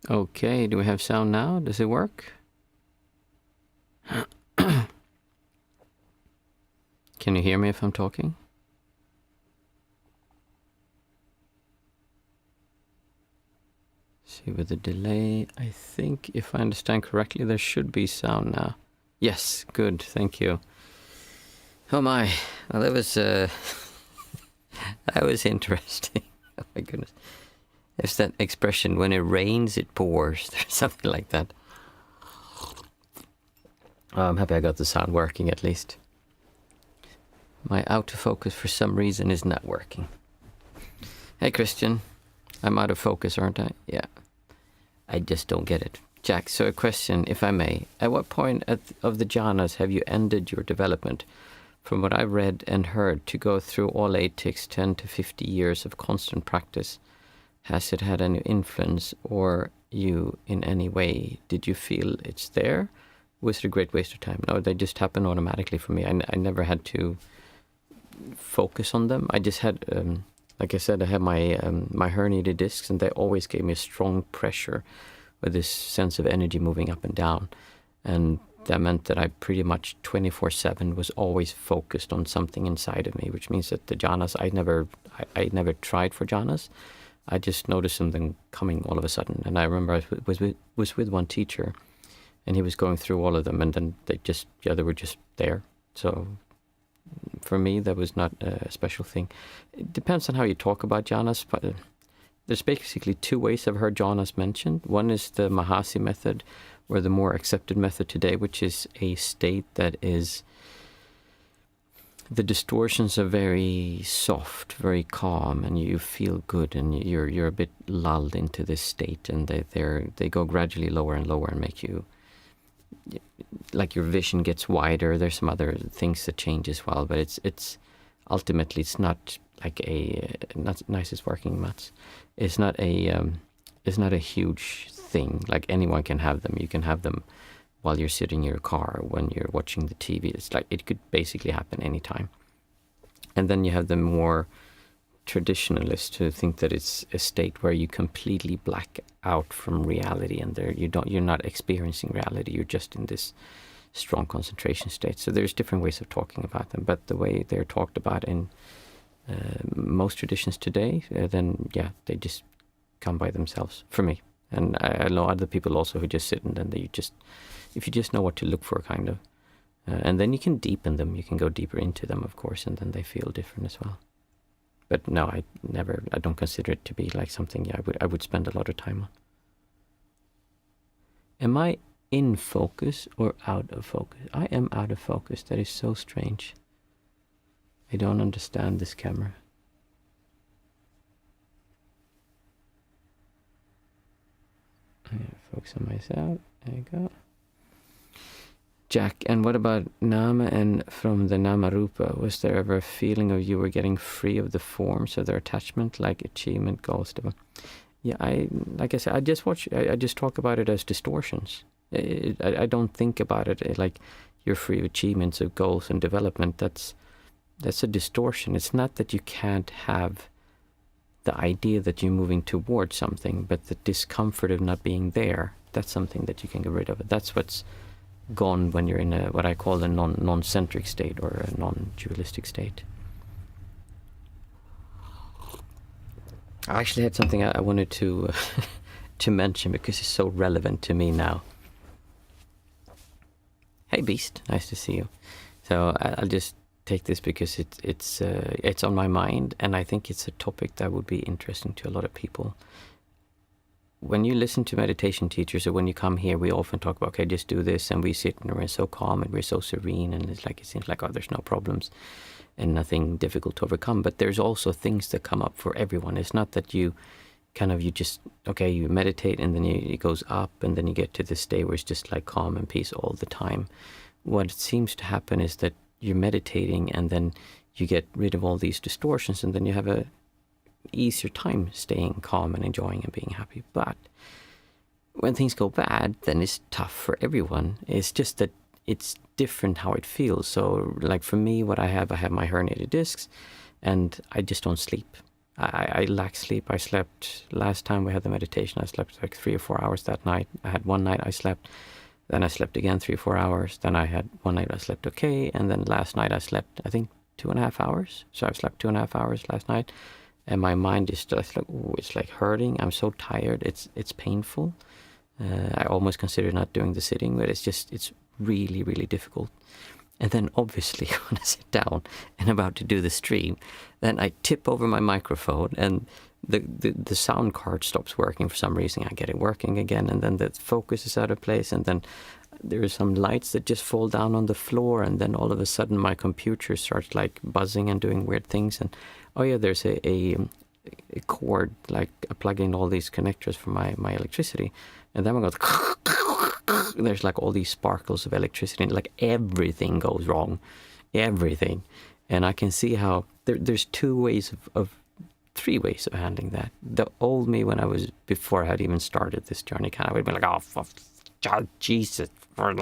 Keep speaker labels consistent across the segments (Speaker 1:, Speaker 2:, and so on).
Speaker 1: Okay, do we have sound now? Does it work? Can you hear me if I'm talking? See, with the delay, I think if I understand correctly, there should be sound now. Yes, good, thank you. Oh my, well that was that was interesting. Oh my goodness. It's that expression, when it rains, it pours, or something like that. I'm happy I got the sound working at least. My autofocus for some reason is not working. Hey Christian, I'm out of focus, aren't I? Yeah. I just don't get it. Jack, so a question, if I may. At what point of the jhanas have you ended your development? From what I've read and heard, to go through all 8 takes 10 to 50 years of constant practice. Has it had any influence or you in any way? Did you feel it's there? Was it a great waste of time? No, they just happened automatically for me. I never had to focus on them. I just had, like I said, I had my herniated discs, and they always gave me a strong pressure with this sense of energy moving up and down. And that meant that I pretty much 24/7 was always focused on something inside of me, which means that the jhanas, I never tried for jhanas. I just noticed something coming all of a sudden. And I remember I was with one teacher, and he was going through all of them, and then they were just there. So for me, that was not a special thing. It depends on how you talk about jhanas, but there's basically 2 ways I've heard jhanas mentioned. One is the Mahasi method, or the more accepted method today, which is a state that is, the distortions are very soft, very calm, and you feel good, and you're a bit lulled into this state, and they go gradually lower and lower and make you, like, your vision gets wider. There's some other things that change as well, but it's ultimately, it's not like not nicest working, Mats. It's not a huge thing. Like, anyone can have them. You can have them while you're sitting in your car, when you're watching the TV. It's like, it could basically happen anytime. And then you have the more traditionalists who think that it's a state where you completely black out from reality, and you're not experiencing reality. You're just in this strong concentration state. So there's different ways of talking about them, but the way they're talked about in most traditions today, then yeah, they just come by themselves for me. And I know other people also who just sit, and then if you just know what to look for, kind of, and then you can deepen them. You can go deeper into them, of course, and then they feel different as well. But no, I don't consider it to be like something I would spend a lot of time on. Am I in focus or out of focus? I am out of focus. That is so strange. I don't understand this camera. I'm going to focus on myself. There you go. Jack, and what about Nama and from the Nama Rupa? Was there ever a feeling of you were getting free of the forms of their attachment, like achievement, goals? Yeah, like I said, I just talk about it as distortions. I don't think about it like you're free of achievements, of goals and development. That's a distortion. It's not that you can't have the idea that you're moving towards something, but the discomfort of not being there, that's something that you can get rid of. That's what's gone when you're in what I call a non-centric state, or a non-dualistic state. I actually had something I wanted to to mention, because it's so relevant to me now. Hey Beast, nice to see you. So I'll just take this because it's on my mind, and I think it's a topic that would be interesting to a lot of people. When you listen to meditation teachers, or when you come here, we often talk about, okay, just do this, and we sit and we're so calm and we're so serene, and it seems like, oh, there's no problems and nothing difficult to overcome. But there's also things that come up for everyone. It's not that you just, okay, you meditate and then it goes up, and then you get to this state where it's just like calm and peace all the time. What seems to happen is that you're meditating, and then you get rid of all these distortions, and then you have a easier time staying calm and enjoying and being happy. But when things go bad, then it's tough for everyone. It's just that it's different how it feels. So like for me, what I have my herniated discs, and I just don't sleep. I lack sleep. I slept, last time we had the meditation, I slept like 3 or 4 hours that night. I had one night I slept, then I slept again 3 or 4 hours. Then I had one night I slept okay. And then last night I slept, I think, 2.5 hours. So I slept 2.5 hours last night. And my mind is just like, ooh, it's like hurting. I'm so tired. It's painful. I almost consider not doing the sitting, but it's really, really difficult. And then obviously when I sit down and about to do the stream, then I tip over my microphone and the sound card stops working for some reason. I get it working again, and then the focus is out of place, and then there are some lights that just fall down on the floor, and then all of a sudden my computer starts like buzzing and doing weird things. And oh yeah, there's a cord, like I plug in all these connectors for my electricity, and then it goes there's like all these sparkles of electricity, and like everything goes wrong, everything. And I can see how there's 3 ways of handling that. The old me, when I was, before I had even started this journey, kind of would be like, oh, Jesus, I would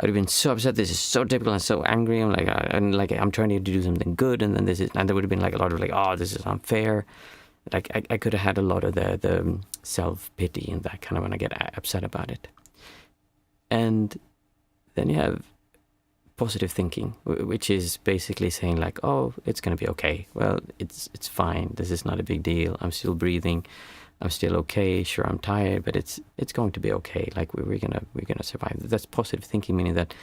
Speaker 1: have been so upset. This is so typical, and so angry. I'm like, I'm trying to do something good, and then there would have been like a lot of like, oh, this is unfair. Like I could have had a lot of the self-pity and that kind of when I get upset about it. And then you have positive thinking, which is basically saying like, oh, it's going to be okay. Well, it's fine. This is not a big deal. I'm still breathing. I'm still okay. Sure, I'm tired, but it's going to be okay. Like we're gonna survive. That's positive thinking, meaning that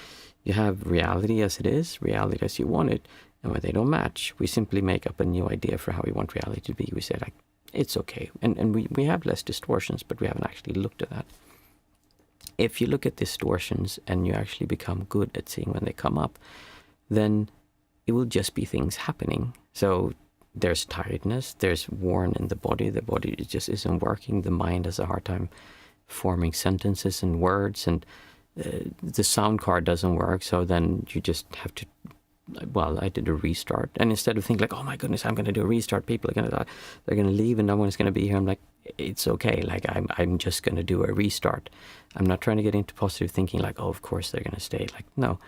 Speaker 1: you have reality as it is, reality as you want it, and when they don't match, we simply make up a new idea for how we want reality to be. We say like, it's okay, and we have less distortions, but we haven't actually looked at that. If you look at distortions and you actually become good at seeing when they come up, then it will just be things happening. So there's tiredness, there's worn in the body just isn't working, the mind has a hard time forming sentences and words, and the sound card doesn't work, so then you just have to, well, I did a restart, and instead of thinking like, oh my goodness, I'm going to do a restart, people are going to die, they're going to leave and no one's going to be here, I'm like, it's okay, like I'm just going to do a restart. I'm not trying to get into positive thinking like, oh, of course they're going to stay. Like, no,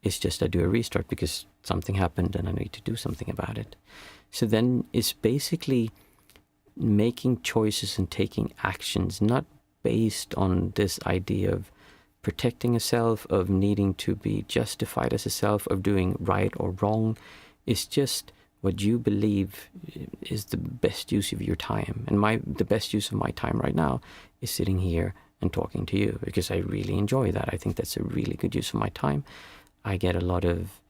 Speaker 1: it's just I do a restart because something happened and I need to do something about it. So then it's basically making choices and taking actions, not based on this idea of protecting a self, of needing to be justified as a self, of doing right or wrong. It's just what you believe is the best use of your time. And the best use of my time right now is sitting here and talking to you, because I really enjoy that. I think that's a really good use of my time. I get a lot of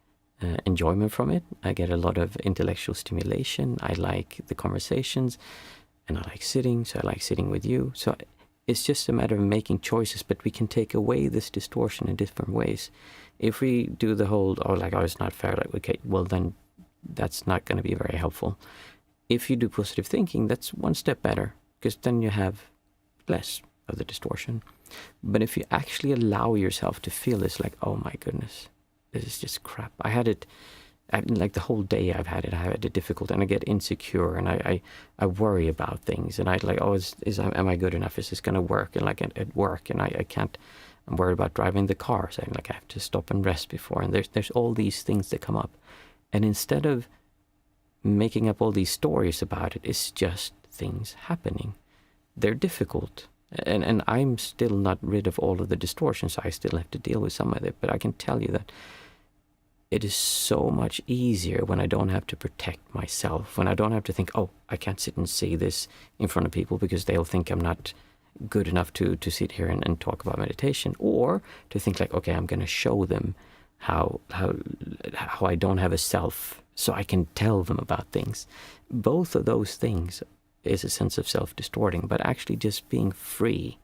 Speaker 1: enjoyment from it. I get a lot of intellectual stimulation. I like the conversations, and I like sitting, so I like sitting with you. So it's just a matter of making choices, but we can take away this distortion in different ways. If we do the whole, it's not fair, like, okay, well then that's not going to be very helpful. If you do positive thinking, that's one step better, because then you have less of the distortion. But if you actually allow yourself to feel this, like, oh my goodness, this is just crap. I had it, like the whole day I had it difficult, and I get insecure, and I worry about things, and I like, oh, am I good enough? Is this going to work? And like at work, and I can't, I'm worried about driving the car, saying like I have to stop and rest before, and there's all these things that come up. And instead of making up all these stories about it, it's just things happening. They're difficult. And I'm still not rid of all of the distortions. I still have to deal with some of it. But I can tell you that it is so much easier when I don't have to protect myself, when I don't have to think, oh, I can't sit and say this in front of people because they'll think I'm not good enough to sit here and talk about meditation, or to think like, okay, I'm going to show them how I don't have a self, so I can tell them about things. Both of those things is a sense of self-distorting, but actually just being free,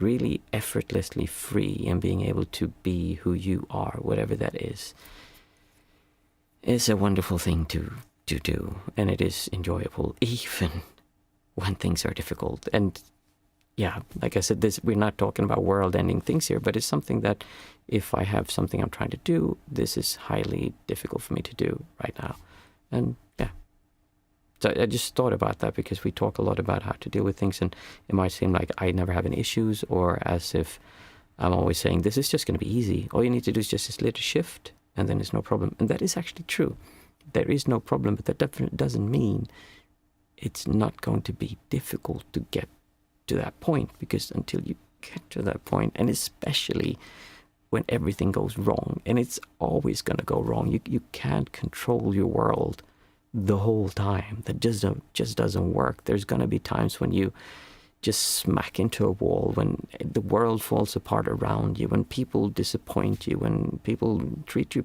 Speaker 1: really effortlessly free, and being able to be who you are, whatever that is a wonderful thing to do, and it is enjoyable even when things are difficult. And yeah, like I said, we're not talking about world-ending things here, but it's something that if I have something I'm trying to do, this is highly difficult for me to do right now. And yeah, so I just thought about that, because we talk a lot about how to deal with things, and it might seem like I never have any issues, or as if I'm always saying, this is just going to be easy. All you need to do is just this little shift, and then it's no problem. And that is actually true. there is no problem, but that definitely doesn't mean it's not going to be difficult to get to that point, because until you get to that point, and especially when everything goes wrong, and it's always going to go wrong, you can't control your world the whole time. That just doesn't work. There's going to be times when you just smack into a wall, when the world falls apart around you, when people disappoint you, when people treat you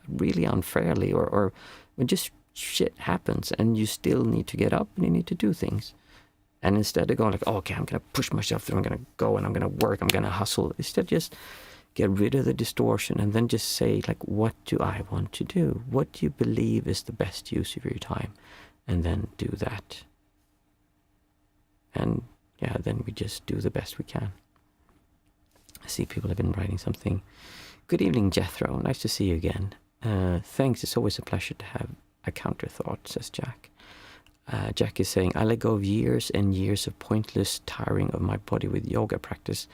Speaker 1: really unfairly, or when just shit happens, and you still need to get up and you need to do things. And instead of going like, oh, okay, I'm going to push myself through, I'm going to go and I'm going to work, I'm going to hustle, instead just get rid of the distortion and then just say, like, what do I want to do? What do you believe is the best use of your time? And then do that. And yeah, then we just do the best we can. I see people have been writing something. Good evening, Jethro. Nice to see you again. Thanks. It's always a pleasure to have a counter thought, says Jack. Jack is saying, I let go of years and years of pointless tiring of my body with yoga practice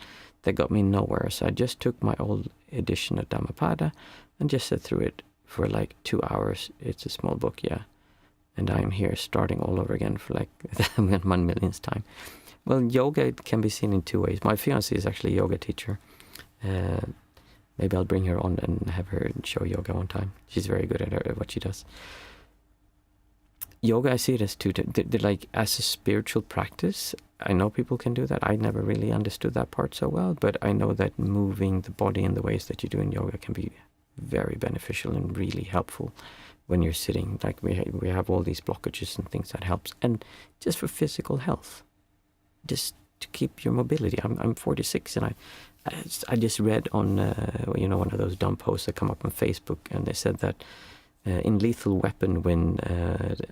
Speaker 1: that got me nowhere. So I just took my old edition of Dhammapada and just sat through it for like 2 hours. It's a small book, yeah. And I'm here starting all over again for like 1 millionth time. Well, yoga can be seen in two ways. My fiancée is actually a yoga teacher. Maybe I'll bring her on and have her show yoga one time. She's very good at what she does. Yoga, I see it as like as a spiritual practice. I know people can do that. I never really understood that part so well, but I know that moving the body in the ways that you do in yoga can be very beneficial and really helpful when you're sitting. Like we have all these blockages and things, that helps. And just for physical health, just to keep your mobility. I'm 46, and I just read on one of those dumb posts that come up on Facebook, and they said that in Lethal Weapon, when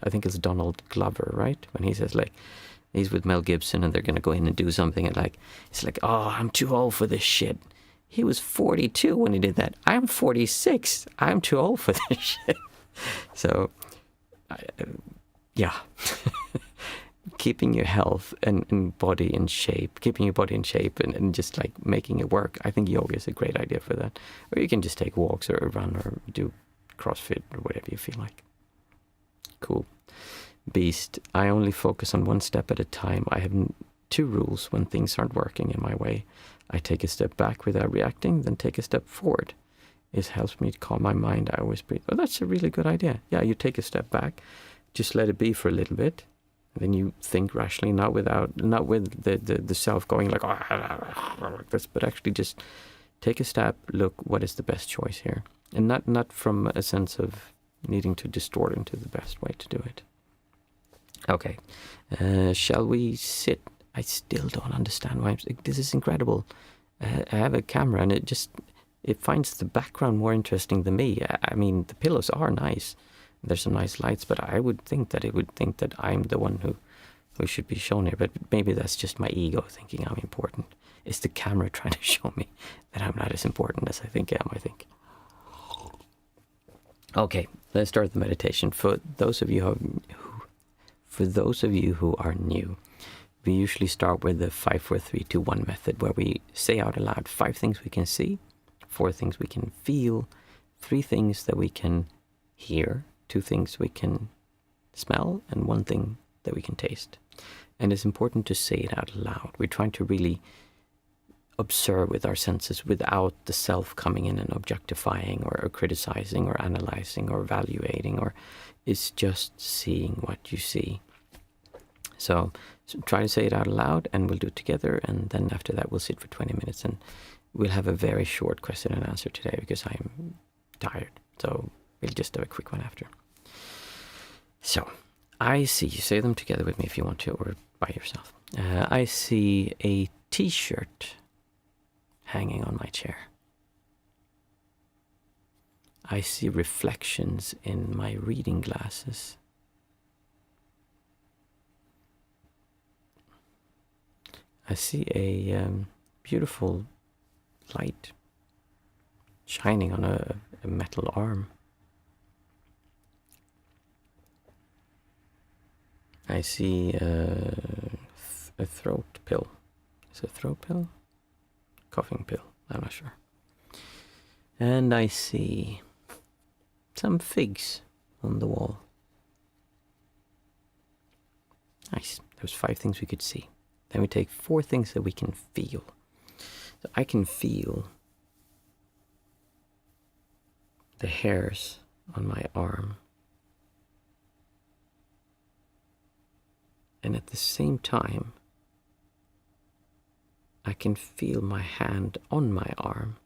Speaker 1: I think it's Donald Glover, right? When he says, like, he's with Mel Gibson and they're going to go in and do something, and like, it's like, oh, I'm too old for this shit. He was 42 when he did that. I'm 46. I'm too old for this shit. So, yeah. Keeping your health and body in shape, and just like making it work. I think yoga is a great idea for that. Or you can just take walks or run or do CrossFit or whatever you feel like. Cool. Beast, I only focus on one step at a time. I have two rules when things aren't working in my way. I take a step back without reacting, then take a step forward. It helps me to calm my mind. I always breathe. Oh, that's a really good idea. Yeah, you take a step back, just let it be for a little bit. And then you think rationally, not with the self going like, oh, like this, but actually just take a step, look, what is the best choice here? And not from a sense of needing to distort into the best way to do it. Okay, shall we sit? I still don't understand why this is incredible. I have a camera and it finds the background more interesting than me. I mean, the pillows are nice. There's some nice lights, but I would think that it would think that I'm the one who should be shown here. But maybe that's just my ego thinking I'm important. It's the camera trying to show me that I'm not as important as I think I am, I think. Okay, let's start the meditation. For those of you who are new, we usually start with the 5, 4, 3, 2, 1 method, where we say out aloud 5 things we can see, 4 things we can feel, 3 things that we can hear, 2 things we can smell, and 1 thing that we can taste. And it's important to say it out loud. We're trying to really observe with our senses without the self coming in and objectifying or criticizing or analyzing or evaluating, or it's just seeing what you see. So try to say it out loud, and we'll do it together, and then after that we'll sit for 20 minutes, and we'll have a very short question and answer today because I'm tired. So we'll just do a quick one after. So, I see, you say them together with me if you want to, or by yourself. I see a t-shirt hanging on my chair. I see reflections in my reading glasses. I see a beautiful light shining on a metal arm. I see a throat pill. Is it a throat pill? Coughing pill, I'm not sure. And I see some figs on the wall. Nice. There was 5 things we could see. Then we take 4 things that we can feel. So I can feel the hairs on my arm. And at the same time, I can feel my hand on my arm.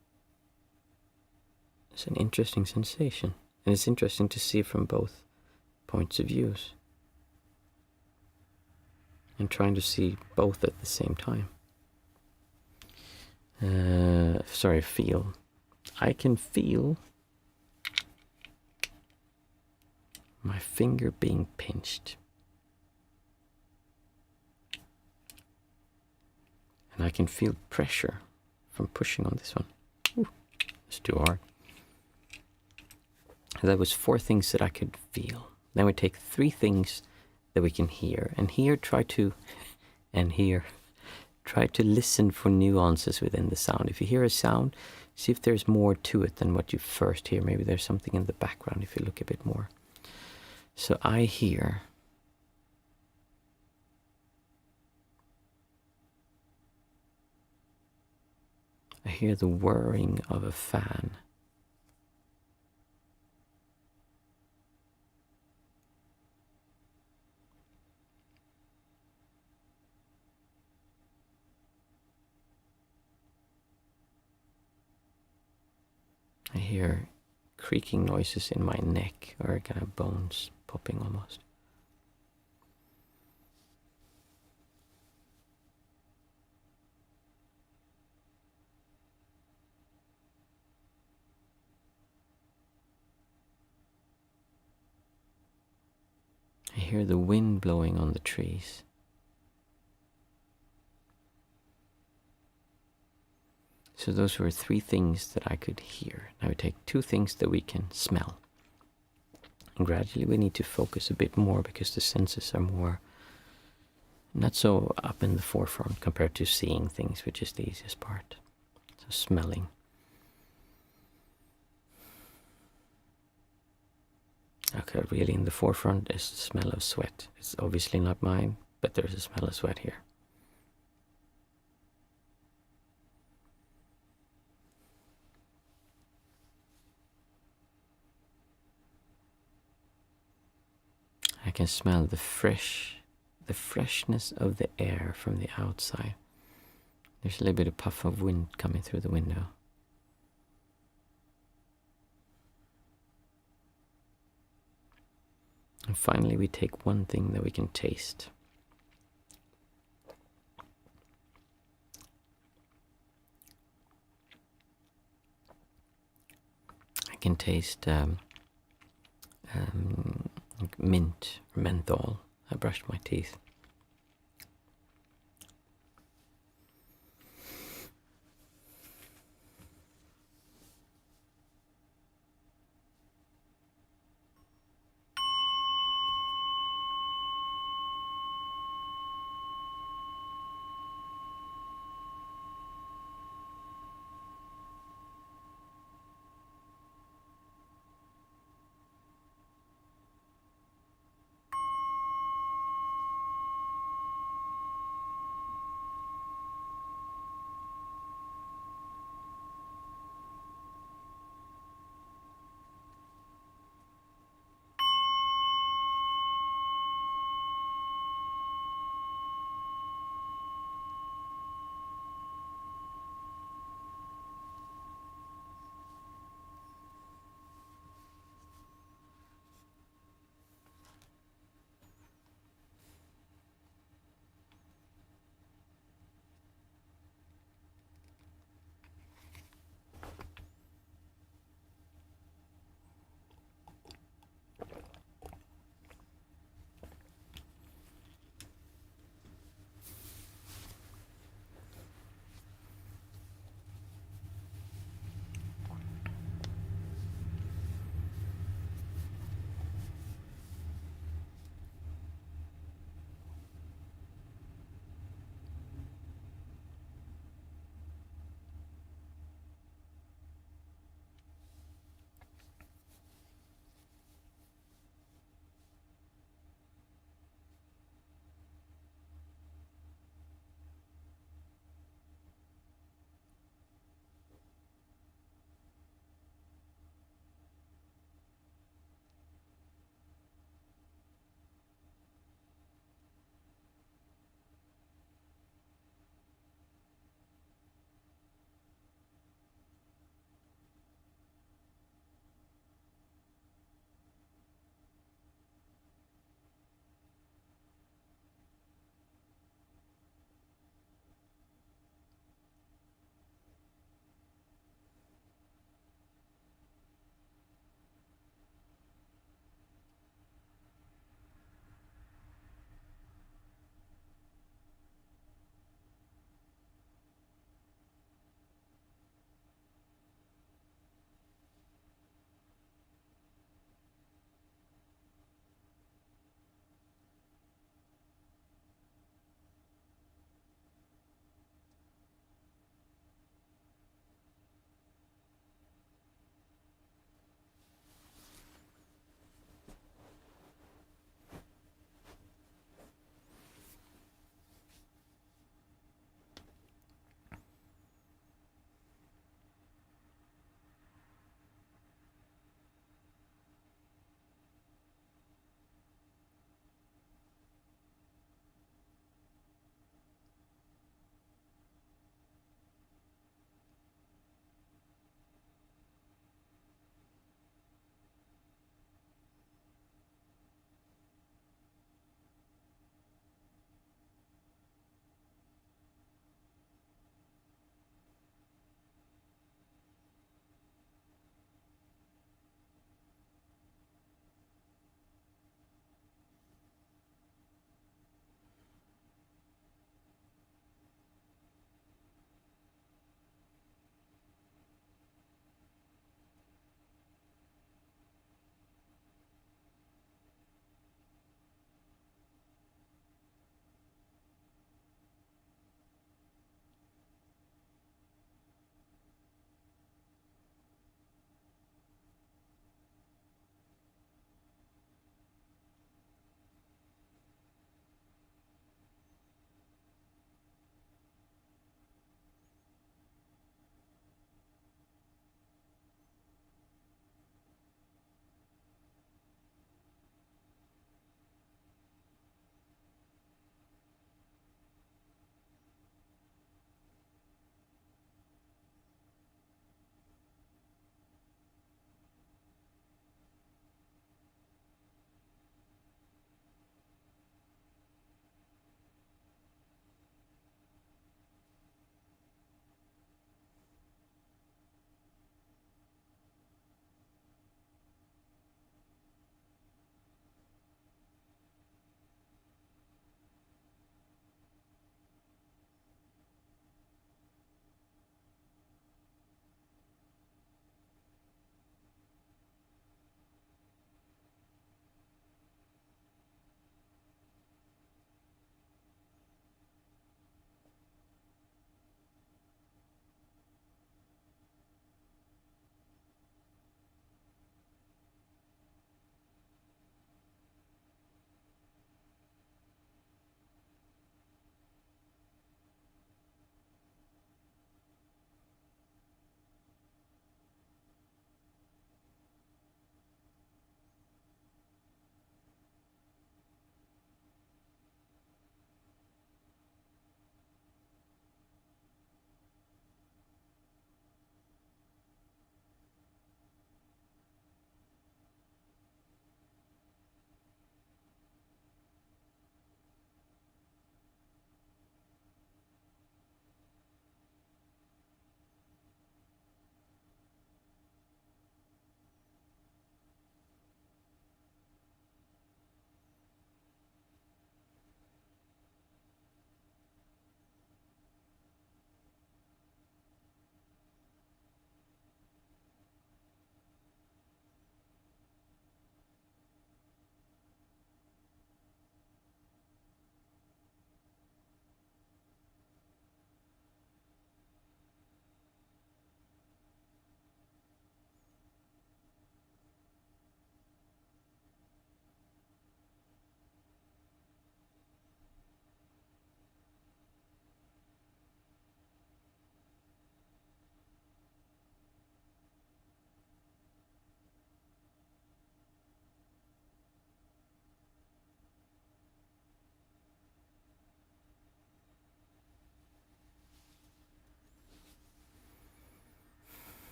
Speaker 1: It's an interesting sensation. And it's interesting to see from both points of views. And trying to see both at the same time. Feel. I can feel my finger being pinched. And I can feel pressure from pushing on this one. Ooh, it's too hard. That was 4 things that I could feel. Then we take 3 things that we can hear. And here try to listen for nuances within the sound. If you hear a sound, see if there's more to it than what you first hear. Maybe there's something in the background if you look a bit more. So I hear the whirring of a fan. I hear creaking noises in my neck, or kind of bones popping almost. I hear the wind blowing on the trees. So those were 3 things that I could hear. Now we take 2 things that we can smell. And gradually we need to focus a bit more because the senses are more not so up in the forefront compared to seeing things, which is the easiest part. So smelling. Okay, really in the forefront is the smell of sweat. It's obviously not mine, but there's a smell of sweat here. I can smell the freshness of the air from the outside. There's a little bit of puff of wind coming through the window. And finally we take 1 thing that we can taste. I can taste mint or menthol. I brushed my teeth.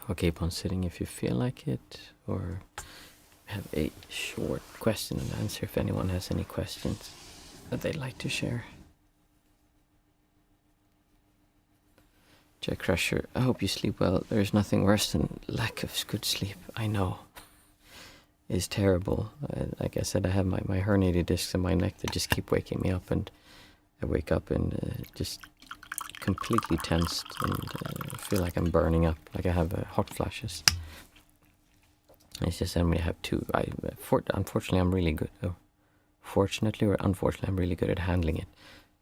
Speaker 1: I'll keep on sitting if you feel like it, or have a short question and answer if anyone has any questions that they'd like to share. Jack Crusher, I hope you sleep well. There's nothing worse than lack of good sleep. I know. It's terrible. Like I said, I have my herniated discs in my neck that just keep waking me up, and I wake up and just completely tensed and feel like I'm burning up, like I have hot flashes. It's just I only have two. Unfortunately, I'm really good. Fortunately or unfortunately, I'm really good at handling it.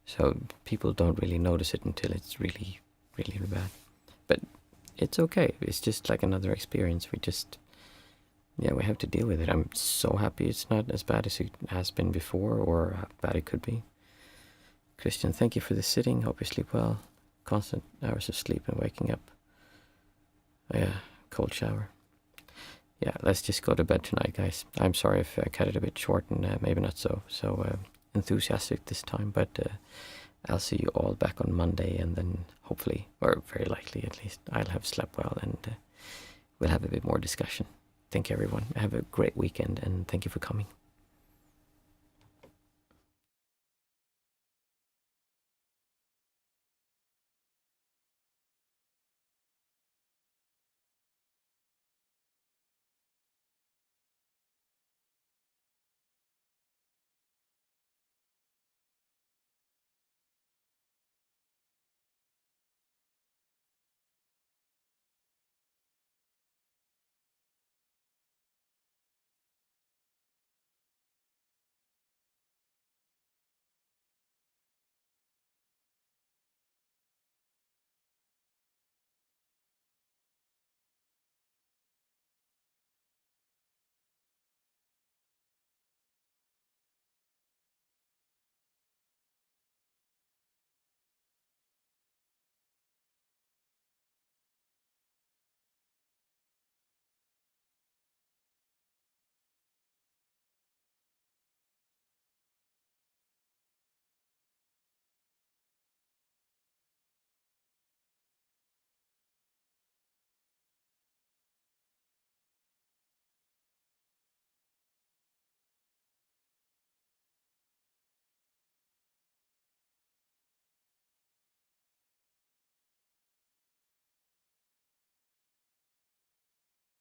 Speaker 1: So people don't really notice it until it's really, really bad. But it's okay. It's just like another experience. We have to deal with it. I'm so happy it's not as bad as it has been before, or how bad it could be. Christian, thank you for the sitting. Hope you sleep well. Constant hours of sleep and waking up. Yeah, cold shower. Yeah, let's just go to bed tonight, guys. I'm sorry if I cut it a bit short and maybe not so enthusiastic this time, but I'll see you all back on Monday, and then hopefully, or very likely at least, I'll have slept well and we'll have a bit more discussion. Thank you, everyone. Have a great weekend, and thank you for coming.